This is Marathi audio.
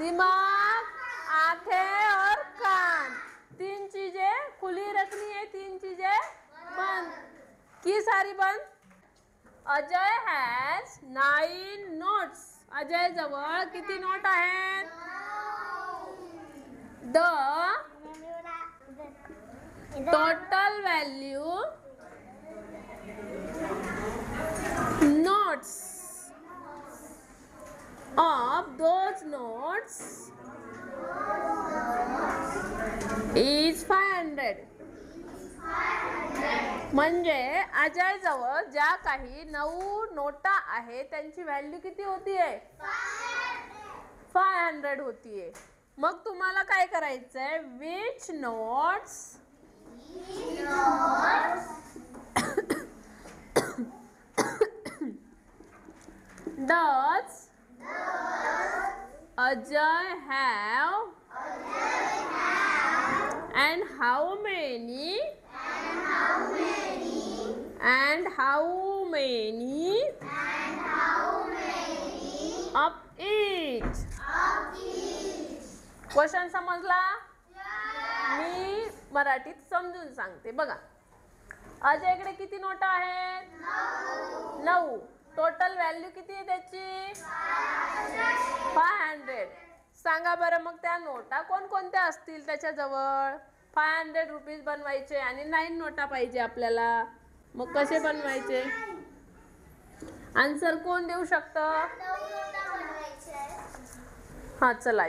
दिमाग, आंखें और कान, 3 चीजें खुली रखनी है, 3 चीजें बंद। की सारी बंद? Ajay has 9 notes. अजय जवळ किती नोट आहेत? The total value notes of those notes is 500. म्हणजे अजय जवळ ज्या काही 9 नोटा आहेत त्यांची व्हॅल्यू किती होतीये? 500 होतीये. मग तुम्हाला काय करायचंय? which notes does Ajay have and how many of each? Question समजला? मी मराठीत समजून सांगते बघा. अजयकडे किती नोटा आहेत? 9. टोटल व्हॅल्यू किती आहे त्याची? 500. सांगा बरं मग त्या नोटा कोणकोणत्या असतील त्याच्याजवळ? 500 रुपीज बनवायचे आणि 9 नोटा पाहिजे आपल्याला. मग कसे बनवायचे? आन्सर कोण देऊ शकतं? हा चला.